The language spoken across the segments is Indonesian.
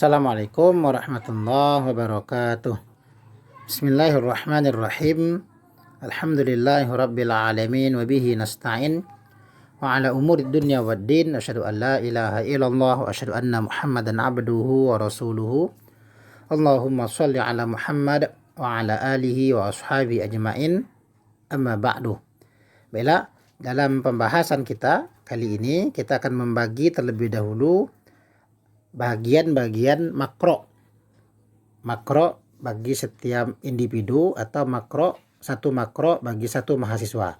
Assalamualaikum warahmatullahi wabarakatuh. Bismillahirrahmanirrahim. Alhamdulillahi rabbil alamin wa bihi nasta'in wa ala umuri dunya waddin. Asyhadu an la ilaha illallah wa asyhadu anna Muhammadan abduhu wa rasuluhu. Allahumma shalli ala Muhammad wa ala alihi wa ashabi ajmain. Amma ba'du. Baiklah, dalam pembahasan kita kali ini kita akan membagi terlebih dahulu bagian-bagian makro bagi setiap individu atau satu makro bagi satu mahasiswa.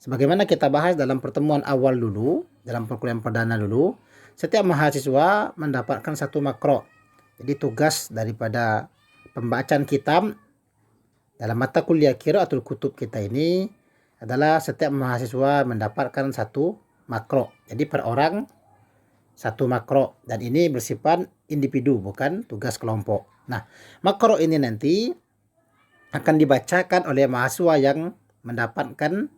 Sebagaimana kita bahas dalam pertemuan awal dulu, dalam perkuliahan perdana dulu, setiap mahasiswa mendapatkan satu makro. Jadi tugas daripada pembacaan kitab dalam mata kuliah Qiraatul Kutub kita ini adalah setiap mahasiswa mendapatkan satu makro. Jadi per orang satu makro, dan ini bersifat individu, bukan tugas kelompok. Nah, makro ini nanti akan dibacakan oleh mahasiswa yang mendapatkan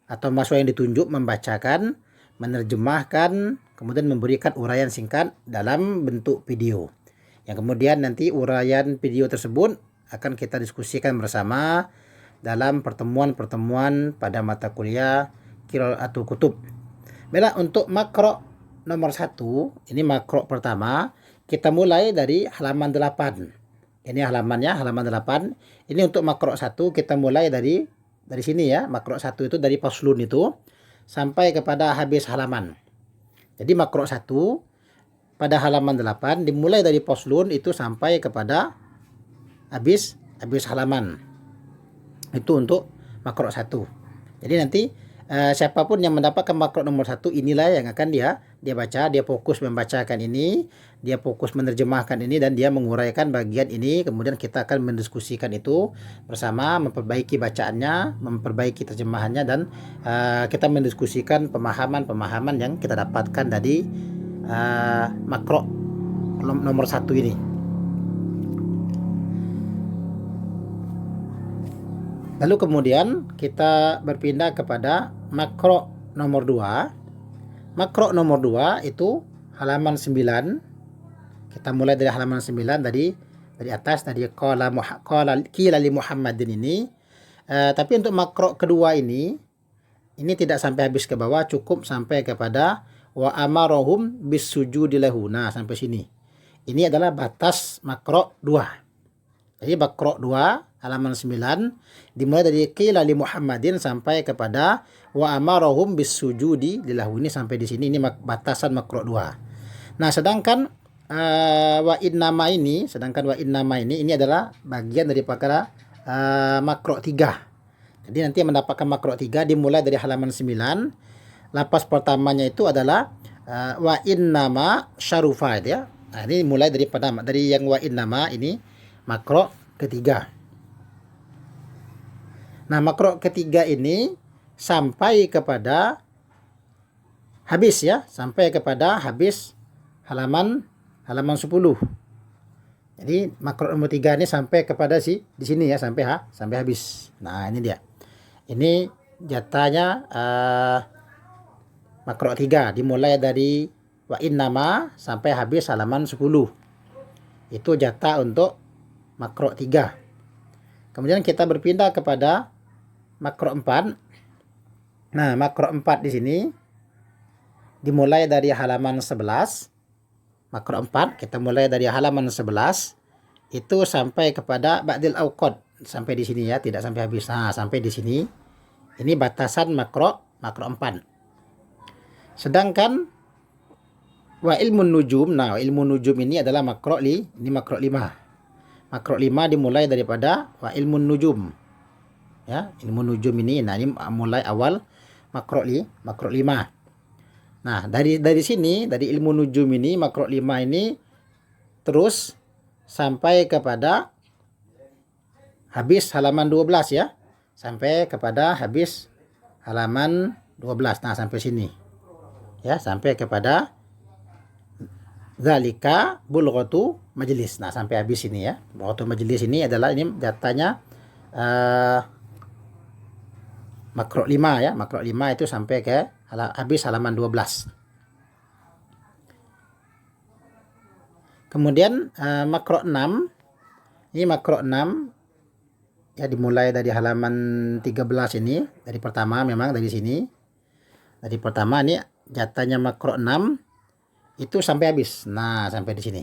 atau mahasiswa yang ditunjuk membacakan, menerjemahkan, kemudian memberikan uraian singkat dalam bentuk video. Yang kemudian nanti uraian video tersebut akan kita diskusikan bersama dalam pertemuan-pertemuan pada mata kuliah Qiraatul Kutub. Baiklah, untuk makro nomor 1, ini makro pertama, kita mulai dari halaman 8. Ini halamannya, halaman 8. Ini untuk makro 1 kita mulai dari sini ya. Makro 1 itu dari faslun itu sampai kepada habis halaman. Jadi makro 1 pada halaman 8 dimulai dari faslun itu sampai kepada habis halaman. Itu untuk makro 1. Jadi nanti siapapun yang mendapatkan makro nomor 1 inilah yang akan dia baca, dia fokus membacakan ini, dia fokus menerjemahkan ini, dan dia menguraikan bagian ini. Kemudian kita akan mendiskusikan itu bersama, memperbaiki bacaannya, memperbaiki terjemahannya, dan kita mendiskusikan pemahaman-pemahaman yang kita dapatkan dari makro nomor 1 ini. Lalu kemudian kita berpindah kepada makro nomor 2. Makro nomor 2 itu halaman 9. Kita mulai dari halaman 9 dari atas, dari qala qila li Muhammadin ini. Tapi untuk makro kedua ini tidak sampai habis ke bawah, cukup sampai kepada wa amarahum bisujudi lahu. Nah, sampai sini. Ini adalah batas makro 2. Jadi makro 2 halaman 9 dimulai dari qila li Muhammadin sampai kepada wa amarahum bisujudi lahu. Ini sampai di sini, ini batasan makro 2. Nah, sedangkan wa innama ini ini adalah bagian daripada makro 3. Jadi nanti yang mendapatkan makro 3 dimulai dari halaman 9. Lapas pertamanya itu adalah wa innama syarufat ya. Nah, ini mulai dari yang wa innama ini makro ketiga. Nah, makro ketiga ini sampai kepada habis ya, sampai kepada habis halaman 10. Jadi makro nomor 3 ini sampai kepada di sini ya, sampai habis. Nah, ini dia. Ini jatahnya makro 3 dimulai dari wa innama sampai habis halaman 10. Itu jatah untuk makro 3. Kemudian kita berpindah kepada makro 4. Nah, makro 4 di sini dimulai dari halaman 11. Makro 4 kita mulai dari halaman 11 itu sampai kepada ba'dil awqad. Sampai di sini ya, tidak sampai habis. Nah, sampai di sini. Ini batasan makro 4. Sedangkan wa ilmun nujum. Nah, ilmu nujum ini adalah makro 5. Makro 5 dimulai daripada wa ilmun nujum. Ya, ilmu nujum ini, nah ini mulai awal makro 5. Nah, dari sini, dari ilmu nujum ini, makro 5 ini terus sampai kepada habis halaman 12 ya. Sampai kepada habis halaman 12. Nah, sampai sini. Ya, sampai kepada zalika bulghatu majelis. Nah, sampai habis ini ya. Bulghatu majelis ini adalah ini datanya makro 5 ya. Makro 5 itu sampai ke habis halaman 12. Kemudian makro 6, ini makro 6 ya, dimulai dari halaman 13 ini, dari pertama memang dari sini. Dari pertama ini jatahnya makro 6 itu sampai habis. Nah, sampai di sini.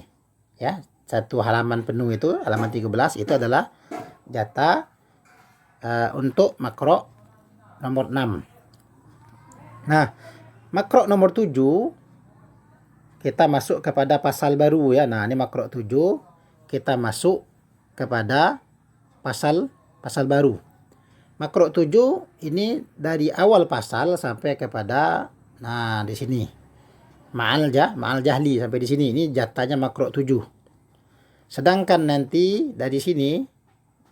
Ya, satu halaman penuh itu, halaman 13 itu adalah jatah untuk makro nomor 6. Nah, makro nomor 7 kita masuk kepada pasal baru ya. Nah, ini makro 7 kita masuk kepada pasal baru. Makro 7 ini dari awal pasal sampai kepada di sini. Ma'al jahli sampai di sini. Ini jatahnya makro 7. Sedangkan nanti dari sini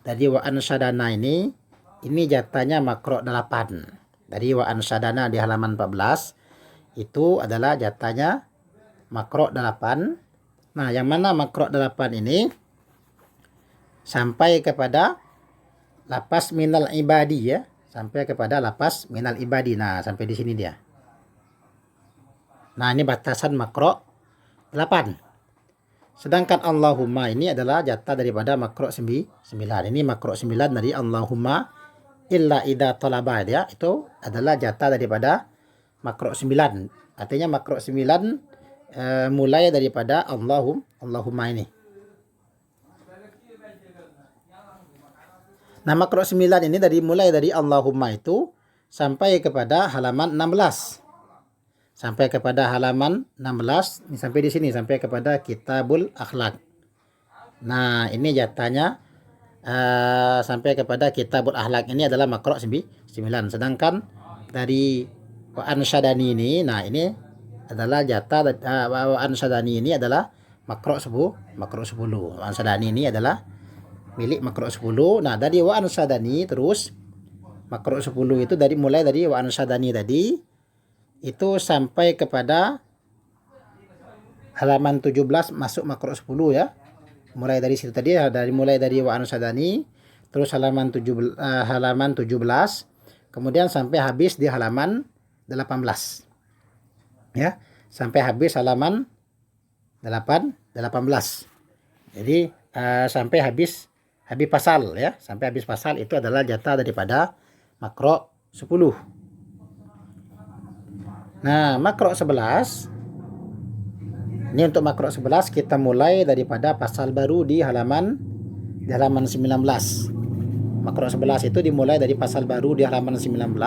dari wa ansyadana ini jatahnya makro 8. Dari wa ansyadana di halaman 14 itu adalah jatahnya makro 8. Nah, yang mana makro 8 ini sampai kepada lapas minal ibadi ya, sampai kepada lapas minal ibadi. Nah, sampai di sini dia. Nah, ini batasan makro 8. Sedangkan Allahumma ini adalah jatah daripada makro 9. Ini makro 9 dari Allahumma illa idza talaba ya, itu adalah jatah daripada makro 9. Artinya makro 9 mulai daripada Allahumma ini. Nah, makro 9 ini mulai dari Allahumma itu sampai kepada halaman 16. Sampai kepada halaman 16, ini sampai di sini, sampai kepada Kitabul Akhlak. Nah, ini jatahnya sampai kepada Kitabul Akhlak ini adalah makro 9. Sedangkan dari wa ansyadani ini, nah ini adalah jatah wa ansyadani ini adalah makro 10. Wa ansyadani ini adalah milik makro 10. Nah, dari wa ansyadani terus makro 10 itu mulai dari wa ansyadani tadi itu sampai kepada halaman 17 masuk makro 10 ya. Mulai dari situ tadi ya, mulai dari wa ansyadani terus halaman 17 kemudian sampai habis di halaman 18. Ya, sampai habis halaman 18. Jadi sampai habis pasal ya, sampai habis pasal itu adalah jatah daripada makro 10. Nah, makro 11 ini untuk makro 11 kita mulai daripada pasal baru di halaman 19. Makro 11 itu dimulai dari pasal baru di halaman 19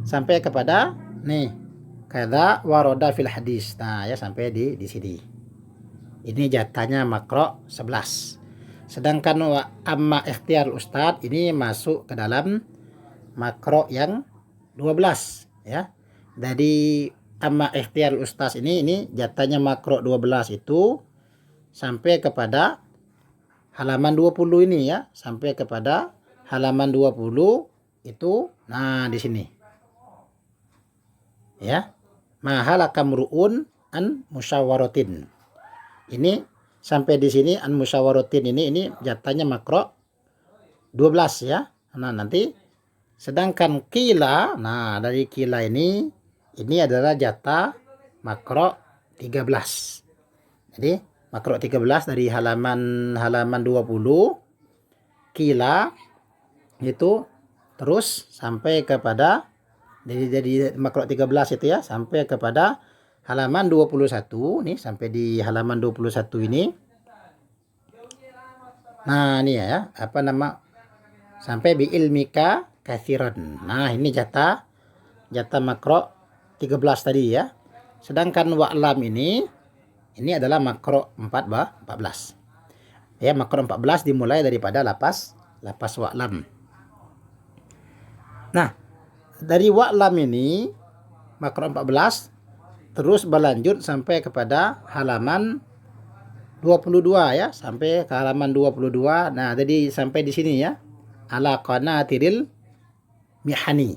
sampai kepada nih kada waroda fil hadis. Nah, ya sampai di sini. Ini jatahnya makro 11. Sedangkan amma ikhtiar ustadz ini masuk ke dalam makro yang 12 ya. Dari amma ikhtiar ustadz ini jatahnya makro 12 itu sampai kepada halaman 20 ini ya, sampai kepada halaman 20 itu nah di sini. Ya. Mahalaka mru'un an musyawaratin. Ini sampai di sini an musyawaratin ini jatahnya makro 12 ya. Nah, nanti sedangkan kila, nah dari kila ini adalah jatah makro 13. Jadi makro 13 dari halaman 20 kila itu terus sampai kepada dari makro 13 itu ya sampai kepada halaman 21 nih, sampai di halaman 21 ini. Nah, ini ya, apa nama? Sampai bi ilmika kathiran. Nah, ini jatah makro 13 tadi ya. Sedangkan wa'lam ini adalah makro 14. Ya, makro 14 dimulai daripada lapas wa'lam. Nah, dari wa'lam ini makro 14 terus berlanjut sampai kepada halaman 22 ya, sampai ke halaman 22. Nah, jadi sampai di sini ya. Ala qanatiril mihani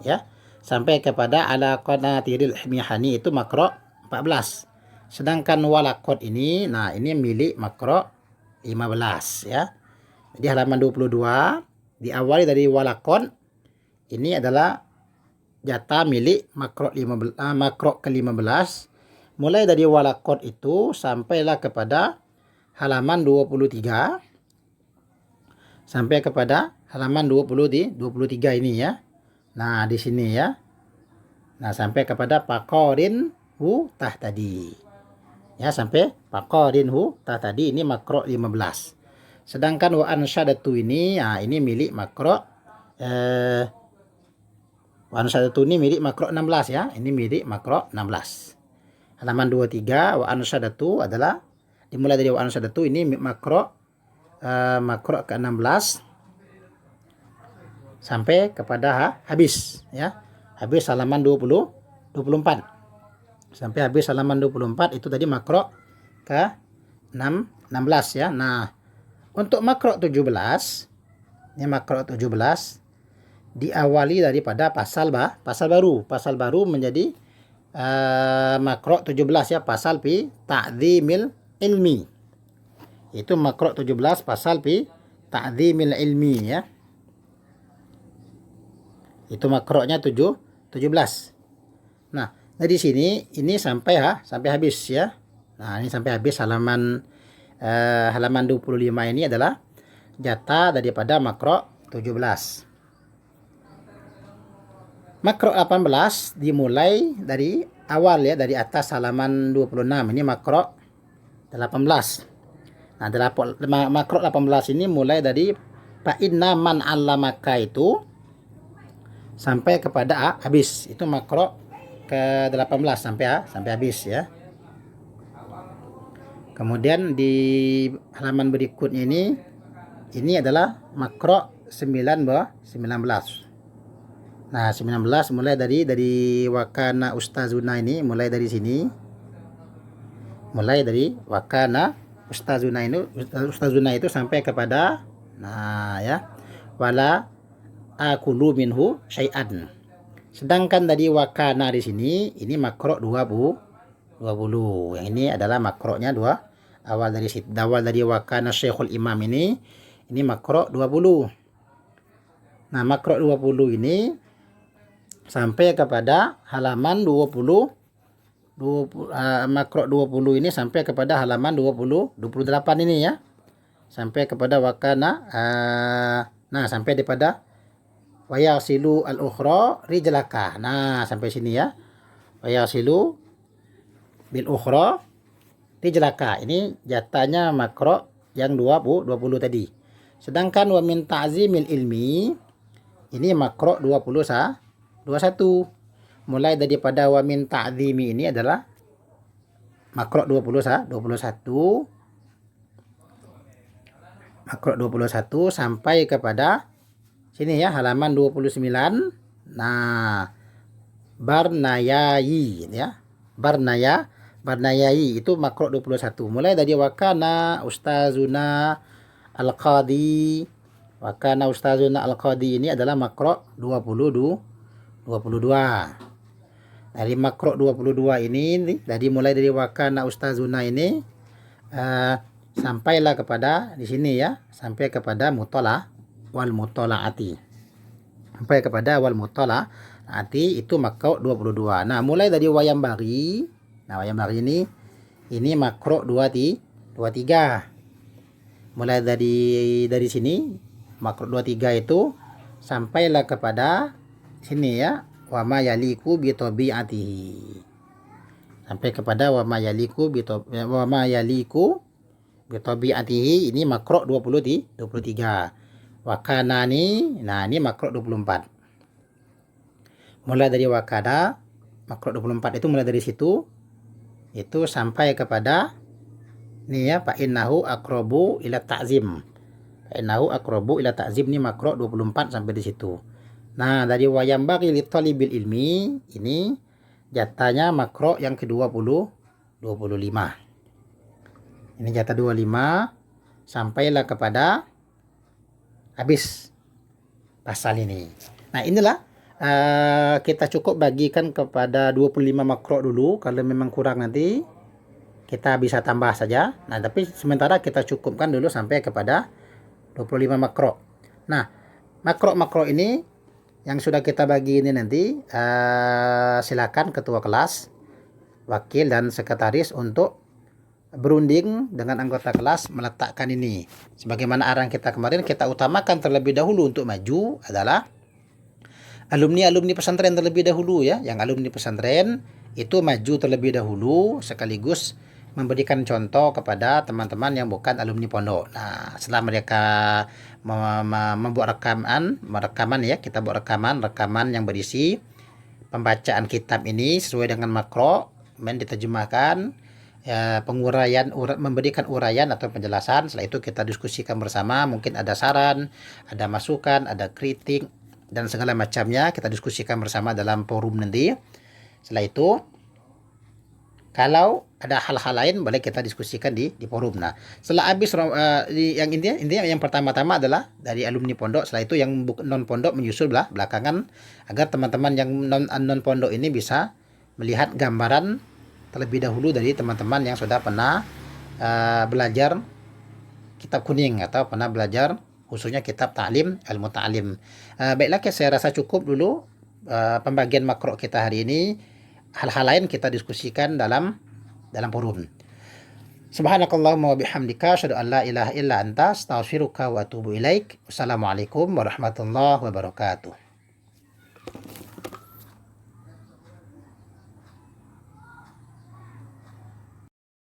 ya. Sampai kepada ala qanatiril mihani itu makro 14. Sedangkan walaqad ini, nah ini milik makro 15 ya. Jadi halaman 22 diawali dari walaqad ini adalah jatah milik makro ke-15. mulai dari walakot itu sampailah kepada halaman 23. Sampai kepada halaman 23 ini ya. Nah, di sini ya. Nah, sampai kepada pakorin hu tah tadi. Ya, sampai pakorin hu tah tadi ini makro 15. Sedangkan wa ansyadatu ini, nah ini milik makro wa ansyadatu ini milik makro 16 ya. Ini milik makro 16. Halaman 23 wa ansyadatu adalah dimulai dari wa ansyadatu ini makro ke-16 sampai kepada habis ya. Habis halaman 24. Sampai habis halaman 24 itu tadi makro ke 16 ya. Nah, untuk makro 17, ini makro 17 diawali daripada pasal baru. Pasal baru menjadi makro 17 ya, pasal fi ta'dzimil ilmi. Itu makro 17 pasal fi ta'dzimil ilmi ya. Itu makronya 17. Nah, dari sini ini sampai habis ya. Nah, ini sampai habis halaman 25 ini adalah jatah daripada makro 17. Makro 18 dimulai dari awal ya, dari atas halaman 26. Ini makro 18. Nah, makro 18 ini mulai dari fa'inna man 'allamaka itu sampai kepada habis. Itu makro ke-18 sampai habis ya. Kemudian di halaman berikutnya ini adalah makro 19. Nah, 19 mulai dari wakana ustazuna ini, mulai dari sini. Mulai dari wakana ustazuna itu sampai kepada ya wala akulu minhu syai'an. Sedangkan dari wakana di sini ini makro 20. Yang ini adalah makronya awal dari wakana syekhul imam ini makro 20. Nah, makro 20 ini sampai kepada halaman 20. Makro 20 ini sampai kepada halaman 28 ini ya. Sampai kepada wakana nah, sampai daripada wayasilu al-ukhra rijlaka. Nah, sampai sini ya. Wayasilu bil ukhra rijlaka. Ini jatahnya makro yang 20 tadi. Sedangkan wa min ta'zimil ilmi ini makro 21. Mulai daripada wa min ta'zimi ini adalah makro 21. Makro 21 sampai kepada sini ya, halaman 29. Nah, barnayayi ya. Barnayayi itu makro 21. Mulai dari wakana ustazuna al-qadi. Wakana ustazuna al-qadi ini adalah makro 22. Dari makro 22 ini mulai dari wakana ustazuna ini sampailah kepada di sini ya, sampai kepada wal mutolaati. Sampai kepada wal mutolaati itu makro 22. Nah, mulai dari wayambari. Nah, wayambari ini makro 23. Mulai dari sini makro 23 itu sampailah kepada sini ya, wa ma yaliku bi tabi'atihi. Sampai kepada wa ma yaliku bi tabi'atihi ini makro 23. Wakana nah ini makro 24. Mulai dari wakana makro 24 itu mulai dari situ itu sampai kepada nih ya, fa innahu aqrabu ila ta'zim. Fa innahu aqrabu ila ta'zim ini makro 24 sampai di situ. Nah, dari wayambagi li talibil ilmi ini jatahnya makro yang ke-25. Ini jatah 25 sampailah kepada habis pasal ini. Nah, inilah kita cukup bagikan kepada 25 makro dulu. Kalau memang kurang nanti kita bisa tambah saja. Nah, tapi sementara kita cukupkan dulu sampai kepada 25 makro. Nah, makro-makro ini yang sudah kita bagi ini nanti silakan ketua kelas wakil dan sekretaris untuk berunding dengan anggota kelas meletakkan ini. Sebagaimana arahan kita kemarin, kita utamakan terlebih dahulu untuk maju adalah alumni pesantren terlebih dahulu ya. Yang alumni pesantren itu maju terlebih dahulu sekaligus memberikan contoh kepada teman-teman yang bukan alumni pondok. Nah, setelah mereka membuat rekaman ya, kita buat rekaman yang berisi pembacaan kitab ini sesuai dengan makro, kemudian diterjemahkan, ya, memberikan uraian atau penjelasan. Setelah itu kita diskusikan bersama, mungkin ada saran, ada masukan, ada kritik dan segala macamnya kita diskusikan bersama dalam forum nanti. Setelah itu kalau ada hal-hal lain boleh kita diskusikan di forum. Nah, setelah habis yang intinya yang pertama-tama adalah dari alumni pondok, setelah itu yang non pondok menyusul belakangan agar teman-teman yang non pondok ini bisa melihat gambaran terlebih dahulu dari teman-teman yang sudah pernah belajar kitab kuning atau pernah belajar khususnya kitab ta'lim, ilmu ta'lim. Baiklah, saya rasa cukup dulu pembagian makro kita hari ini. Hal-hal lain kita diskusikan dalam forum. Subhanakallahumma wa bihamdika asyhadu an la ilaha illa anta astaghfiruka wa atubu ilaik. Wassalamualaikum warahmatullahi wabarakatuh.